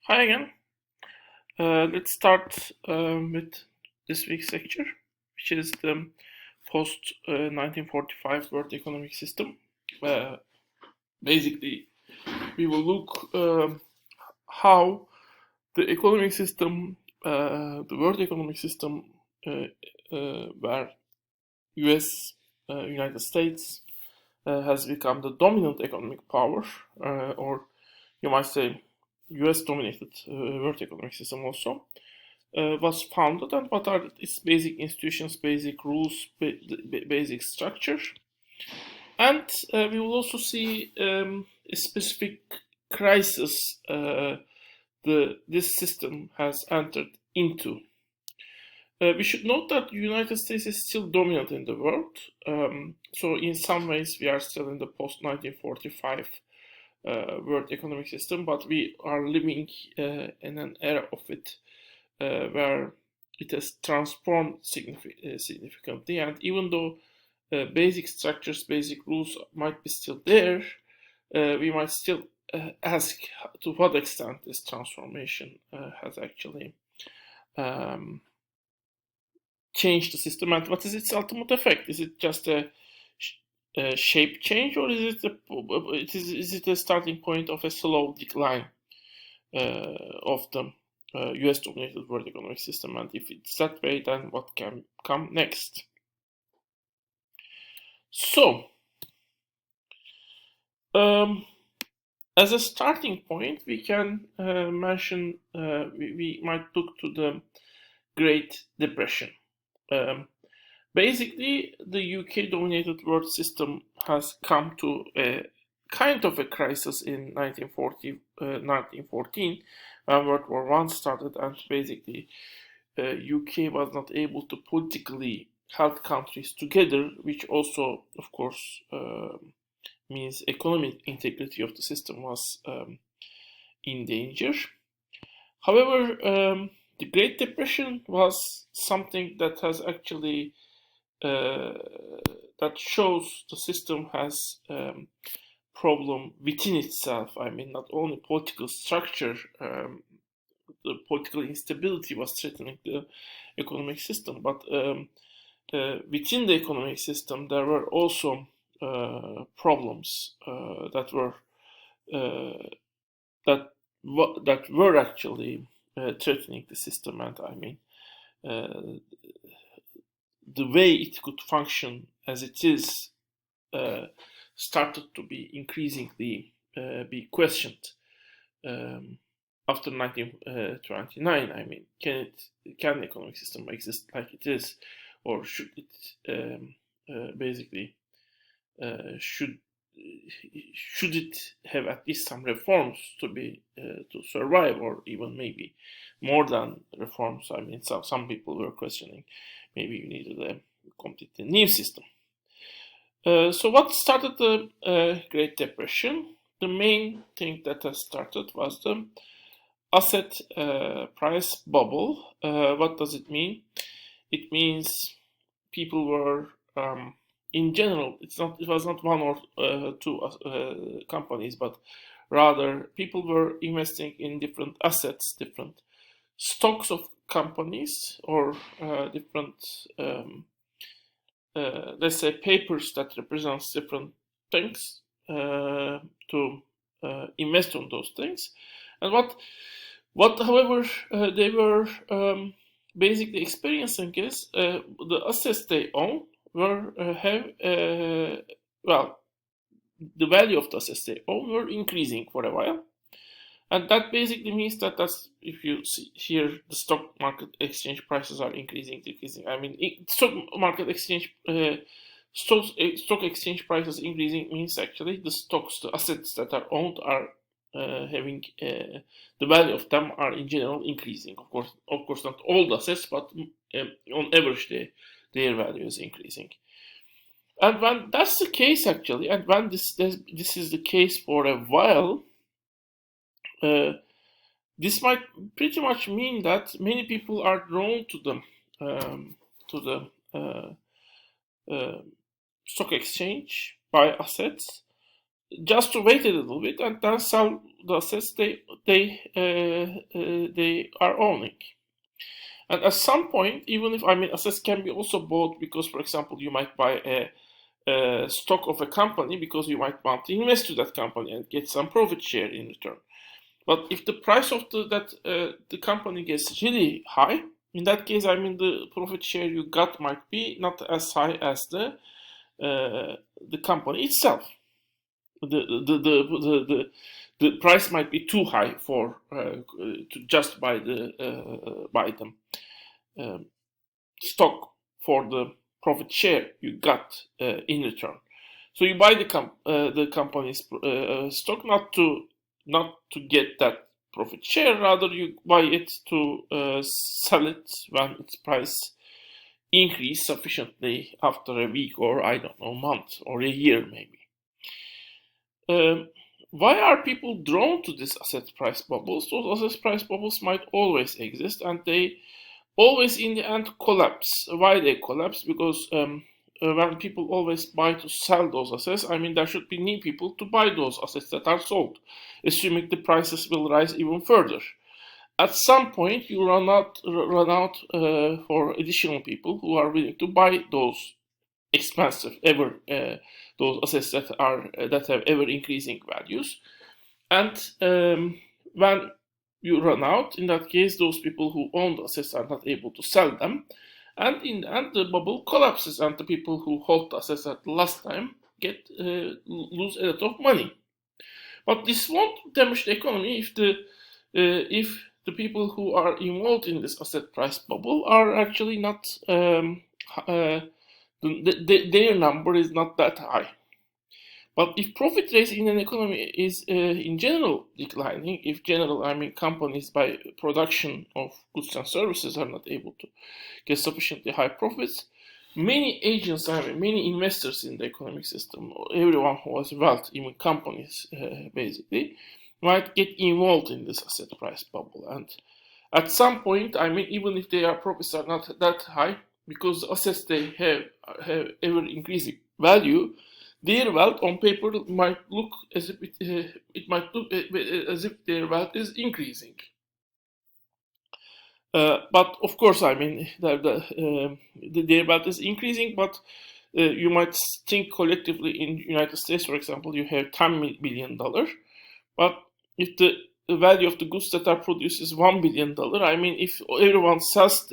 Hi again. Let's start with this week's lecture, which is the post-1945 world economic system. Uh, Basically, we will look how the economic system, the world economic system, where U.S. United States has become the dominant economic power, or you might say U.S. dominated world economic system also. Was founded, and what are its basic institutions, basic rules, basic structure. And we will also see a specific crisis this system has entered into. We should note that the United States is still dominant in the world. So in some ways, we are still in the post-1945 world economic system, but we are living in an era of it where it has transformed significantly. And even though basic structures, basic rules might be still there, we might still ask to what extent this transformation has actually um, changed the system, and what is its ultimate effect? Is it just a shape change, or is it a starting point of a slow decline of the US dominated world economic system? And if it's that way, then what can come next? So, as a starting point, we can mention, we might look to the Great Depression. Basically, the UK dominated world system has come to a kind of a crisis in 1914, when World War I started, and basically UK was not able to politically hold countries together, which also, of course, means economic integrity of the system was in danger. However, the Great Depression was something that has actually that shows the system has problem within itself. I mean, not only political structure, the political instability was threatening the economic system, but within the economic system there were also problems that were that were actually threatening the system. And I mean, the way it could function as it is started to be increasingly be questioned after 1929. I mean, can the economic system exist like it is, or should it basically should it have at least some reforms to be to survive, or even maybe more than reforms? I mean, some people were questioning maybe you needed a completely new system. So what started the Great Depression? The main thing that has started was the asset price bubble. What does it mean? It means people were, in general, it was not one or two companies, but rather people were investing in different assets, different stocks of companies, or different let's say papers that represents different things, to invest on those things. And what however they were basically experiencing is the assets they own were have well, the value of the assets they own were increasing for a while. And that basically means that that's, if you see here, the stock market exchange prices are increasing, decreasing. I mean, stock market exchange, stock exchange prices increasing means actually the stocks, the assets that are owned are having the value of them are in general increasing. Of course, not all the assets, but on average, their value is increasing. And when that's the case, actually, and when this is the case for a while. This might pretty much mean that many people are drawn to the uh, stock exchange, buy assets, just to wait a little bit and then sell the assets they are owning. And at some point, even if assets can be also bought because, for example, you might buy a stock of a company because you might want to invest to that company and get some profit share in return. But if the price of the company gets really high, in that case, the profit share you got might be not as high as the company itself. The price might be too high for to just buy them stock for the profit share you got in return. So you buy the company's stock not to get that profit share, rather you buy it to sell it when its price increase sufficiently after a week or I don't know, month or a year maybe. Why are people drawn to these asset price bubbles? Those asset price bubbles might always exist and they always in the end collapse. Why they collapse? Because when people always buy to sell those assets, there should be new people to buy those assets that are sold, assuming the prices will rise even further. At some point, you run out for additional people who are willing to buy those expensive those assets that have ever increasing values, and when you run out, in that case, those people who own the assets are not able to sell them, and in the end, the bubble collapses, and the people who hold the assets at the last time lose a lot of money. But this won't damage the economy if the people who are involved in this asset price bubble are actually not their number is not that high. But if profit rates in an economy is in general declining, if companies by production of goods and services are not able to get sufficiently high profits, many agents, many investors in the economic system, everyone who has wealth, even companies basically, might get involved in this asset price bubble. And at some point, even if their profits are not that high, because the assets they have ever increasing value, their wealth on paper might look as if as if their wealth is increasing. But of course, their wealth is increasing. But you might think collectively in the United States, for example, you have $10 billion. But if the value of the goods that are produced is $1 billion, if everyone sells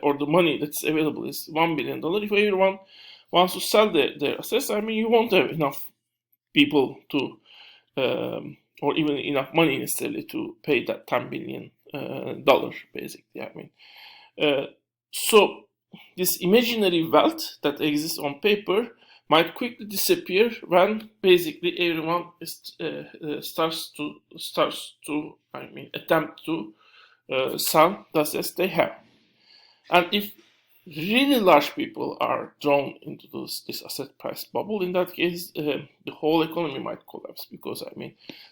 or the money that's available is $1 billion, if everyone wants to sell their assets, you won't have enough people to, or even enough money necessarily to pay that $10 billion basically. So this imaginary wealth that exists on paper might quickly disappear when basically everyone starts to attempt to sell the assets they have. And if really large people are drawn into this asset price bubble, in that case, the whole economy might collapse because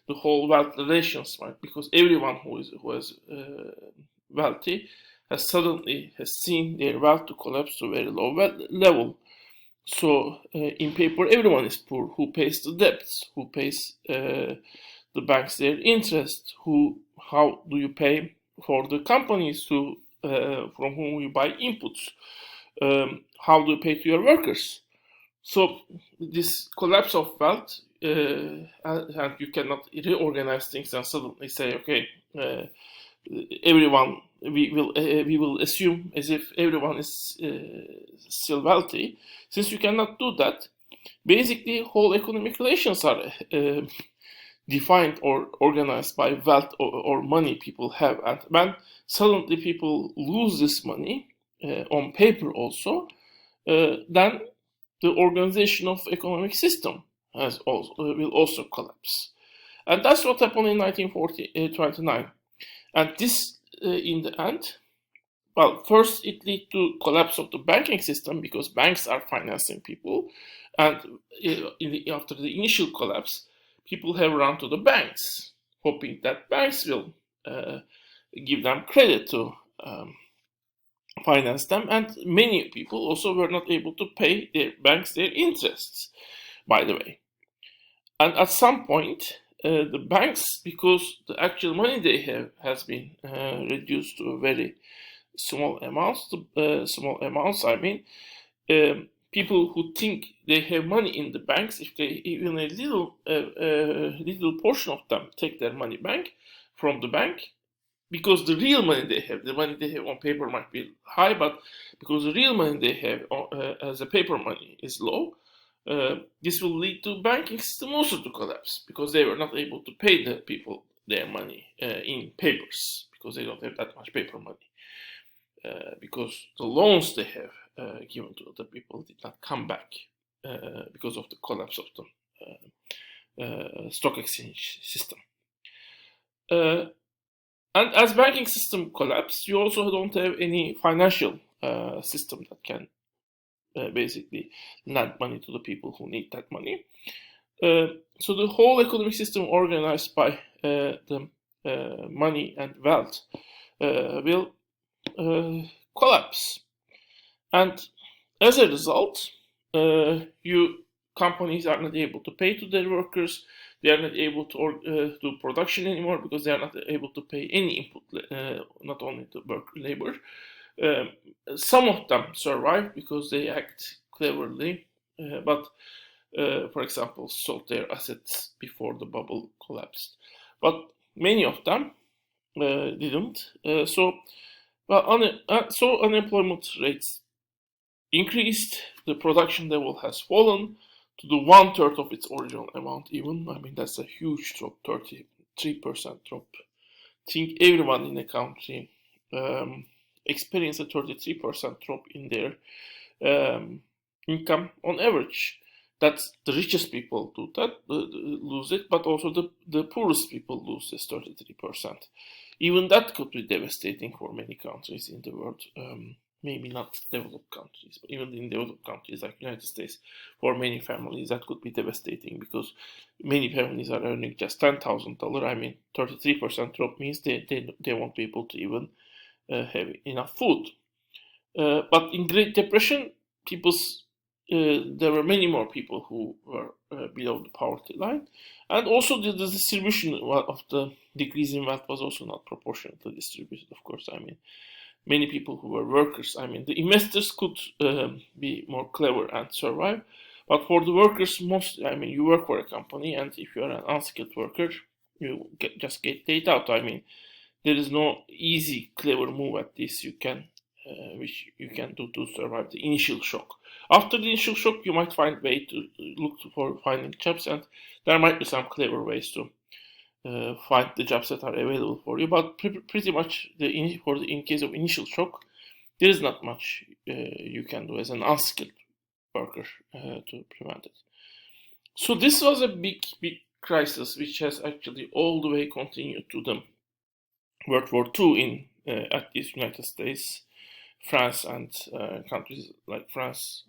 the whole wealth relations might, because everyone who is wealthy has seen their wealth to collapse to a very low level. So in paper, everyone is poor. Who pays the debts? Who pays the banks their interest? How do you pay for the companies from whom you buy inputs? How do you pay to your workers? So this collapse of wealth, and you cannot reorganize things and suddenly say, okay, everyone, we will assume as if everyone is still wealthy. Since you cannot do that, basically whole economic relations are defined or organized by wealth or money people have. And when suddenly people lose this money on paper also, then the organization of economic system will also collapse. And that's what happened in 1929. And this, in the end, well, first it led to collapse of the banking system because banks are financing people. And after the initial collapse, people have run to the banks, hoping that banks will give them credit to finance them. And many people also were not able to pay their banks their interests, by the way. And at some point, the banks, because the actual money they have has been reduced to a very small amounts, I mean, people who think they have money in the banks, if they even a little portion of them take their money back from the bank, because the real money they have, the money they have on paper might be high, but because the real money they have as a paper money is low, this will lead to banking system also to collapse, because they were not able to pay the people their money in papers, because they don't have that much paper money, because the loans they have given to other people did not come back because of the collapse of the stock exchange system. And as banking system collapse, you also don't have any financial system that can basically lend money to the people who need that money. So the whole economic system organized by the money and wealth will collapse. And as a result, companies are not able to pay to their workers. They are not able to do production anymore because they are not able to pay any input, not only the labor. Some of them survive because they act cleverly, but for example, sold their assets before the bubble collapsed. But many of them didn't. So unemployment rates increased, the production level has fallen to the 1/3 of its original amount even. I mean, that's a huge drop, 33% drop. I think everyone in the country experienced a 33% drop in their income on average. That's the richest people do that, lose it, but also the poorest people lose this 33%. Even that could be devastating for many countries in the world. Maybe not developed countries, but even in developed countries like United States, for many families that could be devastating because many families are earning just $10,000. I mean, 33% drop means they won't be able to even have enough food. But in Great Depression, there were many more people who were below the poverty line, and also the distribution of the decrease in wealth was also not proportionately distributed. Of course, I mean, many people who were workers, I mean, the investors could be more clever and survive, but for the workers, I mean, you work for a company, and if you are an unskilled worker, you just get paid out. I mean, there is no easy, clever move at this which you can do to survive the initial shock. After the initial shock, you might find a way to look for finding jobs, and there might be some clever ways to find the jobs that are available for you. But pretty much in case of initial shock, there is not much you can do as an unskilled worker to prevent it. So this was a big crisis, which has actually all the way continued to the World War II in at least United States, France, and countries like France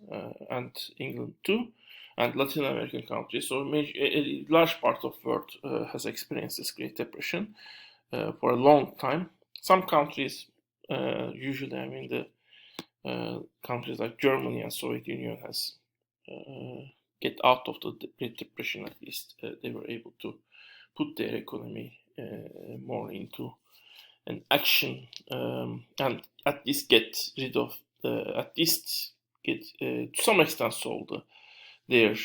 and England too, and Latin American countries. So a large part of the world has experienced this Great Depression for a long time. Some countries, usually, I mean, the countries like Germany and Soviet Union has get out of the Great Depression. At least they were able to put their economy more into an action, and at least get rid of to some extent solve their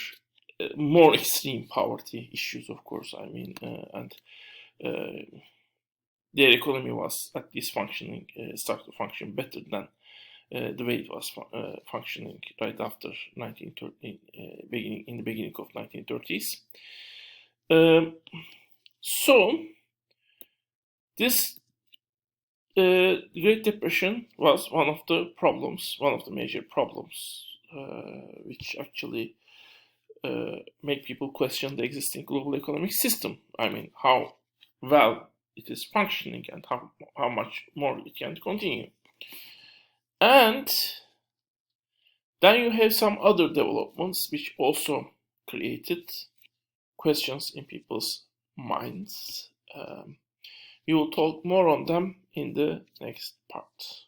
more extreme poverty issues, of course. I mean, and their economy was at least started to function better than the way it was functioning right after 1930, in the beginning of 1930s. So this Great Depression was one of the major problems, which actually make people question the existing global economic system. I mean, how well it is functioning and how much more it can continue. And then you have some other developments which also created questions in people's minds. We will talk more on them in the next part.